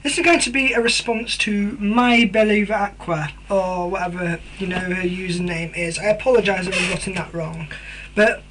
This is going to be a response to My Believer Aqua, or whatever, her username is. I apologise if I've gotten that wrong. But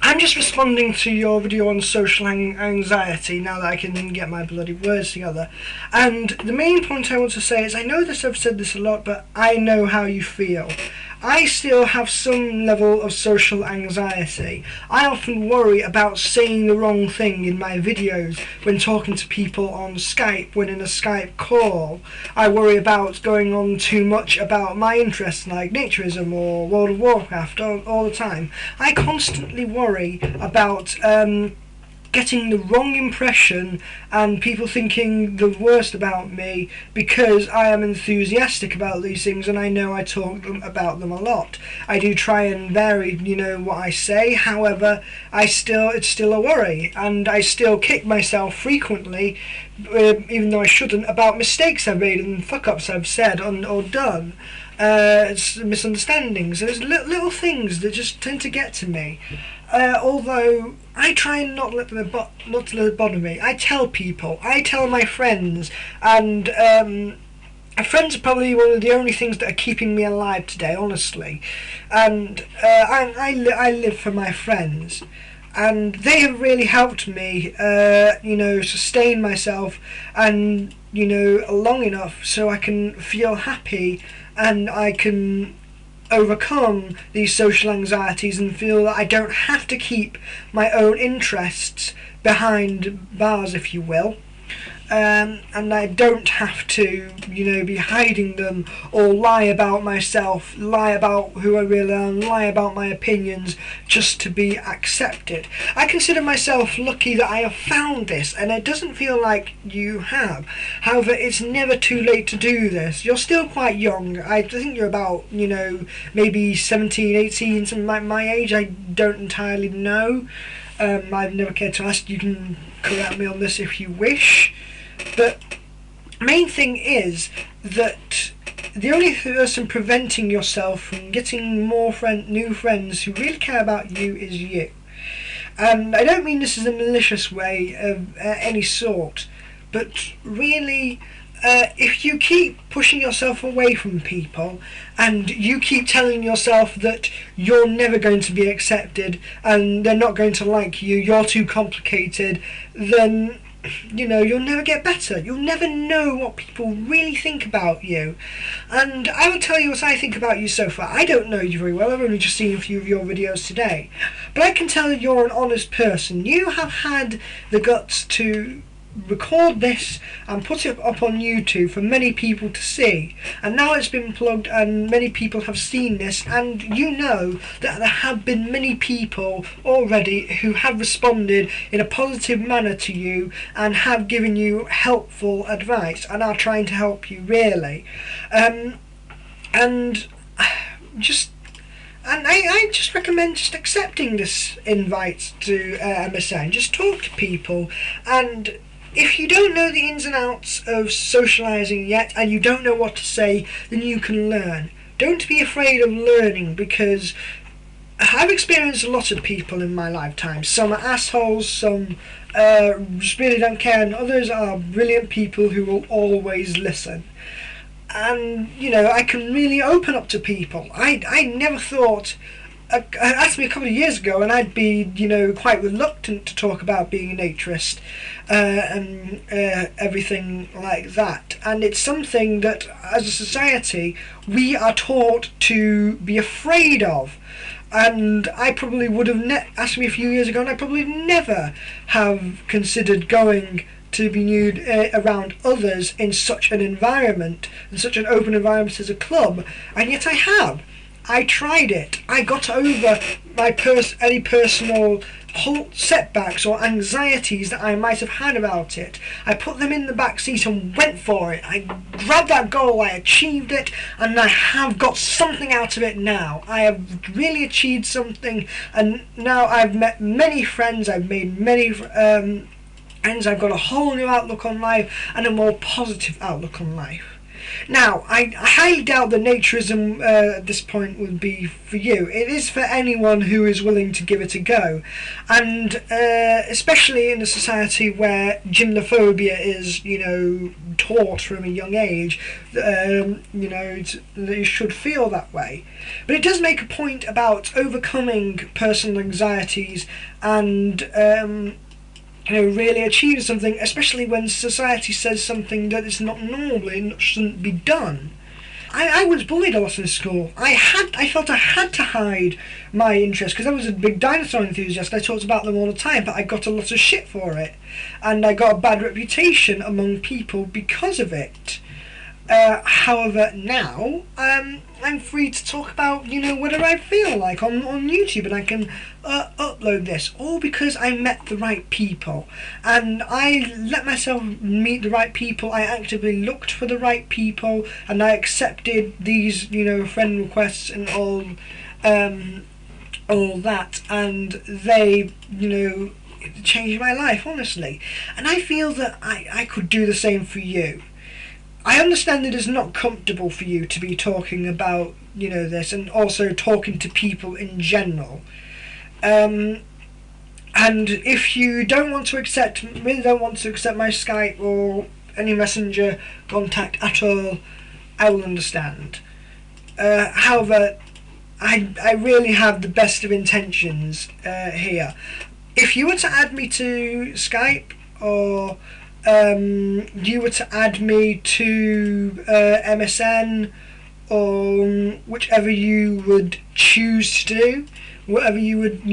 I'm just responding to your video on social anxiety now that I can get my bloody words together. And the main point I want to say is, I know this, I've said this a lot, but I know how you feel. I still have some level of social anxiety. I often worry about saying the wrong thing in my videos when talking to people on Skype, when in a Skype call. I worry about going on too much about my interests like naturism or World of Warcraft all the time. I constantly worry about getting the wrong impression and people thinking the worst about me because I am enthusiastic about these things and I know I talk about them a lot. I do try and vary, what I say. However, it's still a worry, and I still kick myself frequently, even though I shouldn't, about mistakes I've made and fuck-ups I've said or done. It's misunderstandings. There's little things that just tend to get to me. Although I try and not to let it bother me. I tell people, I tell my friends, and friends are probably one of the only things that are keeping me alive today, honestly. And I live for my friends, and they have really helped me, sustain myself, and long enough so I can feel happy and I can overcome these social anxieties and feel that I don't have to keep my own interests behind bars, if you will. And I don't have to, be hiding them or lie about myself, lie about who I really am, lie about my opinions just to be accepted. I consider myself lucky that I have found this, and it doesn't feel like you have. However, it's never too late to do this. You're still quite young. I think you're about, maybe 17, 18, something like my age. I don't entirely know. I've never cared to ask. You can correct me on this if you wish. But main thing is that the only person preventing yourself from getting new friends who really care about you is you. And I don't mean this is a malicious way of any sort, but really, if you keep pushing yourself away from people and you keep telling yourself that you're never going to be accepted and they're not going to like you, you're too complicated, then you'll never get better. You'll never know what people really think about you. And I will tell you what I think about you so far. I don't know you very well. I've only just seen a few of your videos today. But I can tell you're an honest person. You have had the guts to record this and put it up on YouTube for many people to see, and now it's been plugged and many people have seen this, and you know that there have been many people already who have responded in a positive manner to you and have given you helpful advice and are trying to help you really. And I just recommend just accepting this invite to MSN. Just talk to people, and if you don't know the ins and outs of socialising yet and you don't know what to say, then you can learn. Don't be afraid of learning, because I've experienced a lot of people in my lifetime. Some are assholes, some just really don't care, and others are brilliant people who will always listen. And, I can really open up to people. I never thought... asked me a couple of years ago, and I'd be, quite reluctant to talk about being a naturist and everything like that. And it's something that, as a society, we are taught to be afraid of. And I probably would have asked me a few years ago, and I probably never have considered going to be nude around others in such an environment, in such an open environment as a club, and yet I have. I tried it. I got over my any personal setbacks or anxieties that I might have had about it. I put them in the back seat and went for it. I grabbed that goal, I achieved it, and I have got something out of it now. I have really achieved something, and now I've met many friends, I've made many friends, I've got a whole new outlook on life and a more positive outlook on life. Now, I highly doubt that naturism at this point would be for you. It is for anyone who is willing to give it a go, and especially in a society where gymnophobia is, taught from a young age, that you should feel that way. But it does make a point about overcoming personal anxieties and really achieve something, especially when society says something that is not normal and shouldn't be done. I was bullied a lot in school. I felt I had to hide my interest because I was a big dinosaur enthusiast. I talked about them all the time, but I got a lot of shit for it, and I got a bad reputation among people because of it. However, now I'm free to talk about whatever I feel like on YouTube, and I can upload this, all because I met the right people, and I let myself meet the right people. I actively looked for the right people, and I accepted these friend requests and all that, and they changed my life, honestly. And I feel that I could do the same for you. I understand that it's not comfortable for you to be talking about, this, and also talking to people in general. And if you really don't want to accept my Skype or any messenger contact at all, I will understand. However, I really have the best of intentions here. If you were to add me to Skype, or you were to add me to MSN, or whichever you would choose to do, whatever you would,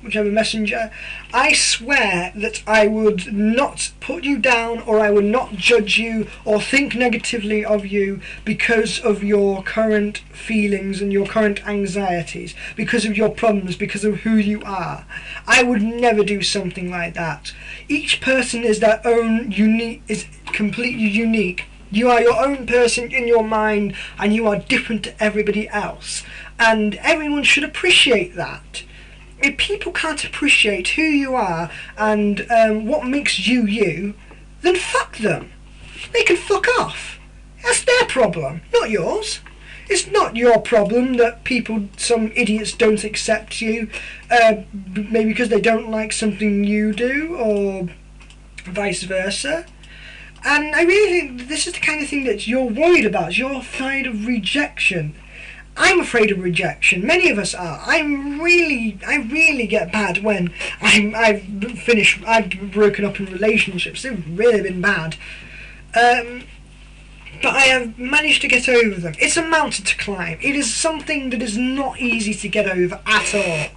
whichever messenger, I swear that I would not put you down, or I would not judge you or think negatively of you because of your current feelings and your current anxieties, because of your problems, because of who you are. I would never do something like that. Each person is their own is completely unique. You are your own person in your mind, and you are different to everybody else. And everyone should appreciate that. If people can't appreciate who you are and what makes you you, then fuck them. They can fuck off. That's their problem, not yours. It's not your problem that some idiots don't accept you, maybe because they don't like something you do, or vice versa. And I really think this is the kind of thing that you're worried about. You're afraid of rejection. I'm afraid of rejection. Many of us are. I really get bad when I've broken up in relationships. They've really been bad. But I have managed to get over them. It's a mountain to climb. It is something that is not easy to get over at all.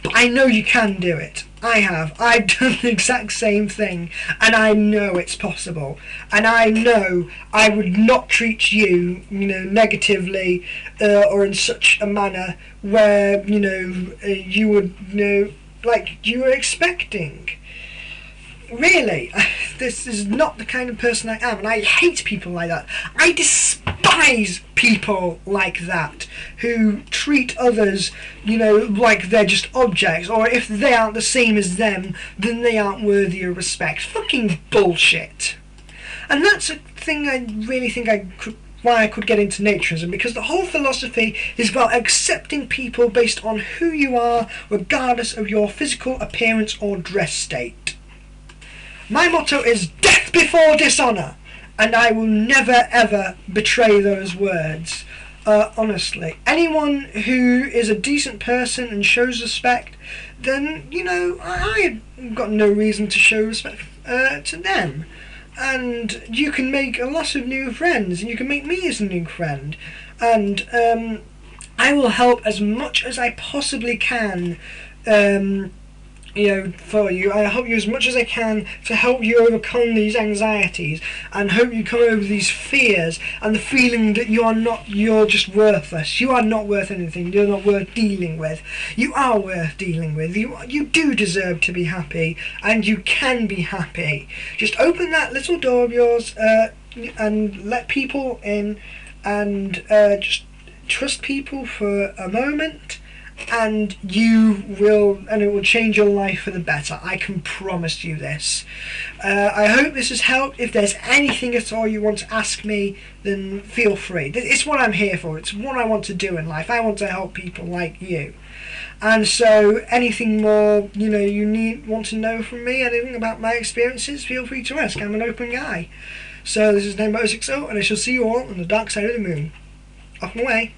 But I know you can do it. I have. I've done the exact same thing, and I know it's possible. And I know I would not treat you, negatively, or in such a manner where, you would, like you were expecting. Really, this is not the kind of person I am, and I hate people like that. I despise people like that, who treat others, like they're just objects, or if they aren't the same as them, then they aren't worthy of respect. Fucking bullshit. And that's a thing I really think why I could get into naturism, because the whole philosophy is about accepting people based on who you are, regardless of your physical appearance or dress state. My motto is death before dishonour, and I will never ever betray those words. Honestly, anyone who is a decent person and shows respect, then I've got no reason to show respect to them. And you can make a lot of new friends, and you can make me as a new friend, and I will help as much as I possibly can. For you. I help you as much as I can to help you overcome these anxieties, and hope you come over these fears and the feeling that you're just worthless. You are not worth anything. You're not worth dealing with. You are worth dealing with. You do deserve to be happy, and you can be happy. Just open that little door of yours and let people in, and just trust people for a moment, and it will change your life for the better. I can promise you this. I hope this has helped. If there's anything at all you want to ask me, then feel free. It's what I'm here for. It's what I want to do in life. I want to help people like you. And so anything more you want to know from me, anything about my experiences, feel free to ask. I'm an open guy. So this is NMRE, and I shall see you all on the dark side of the moon. Off my way.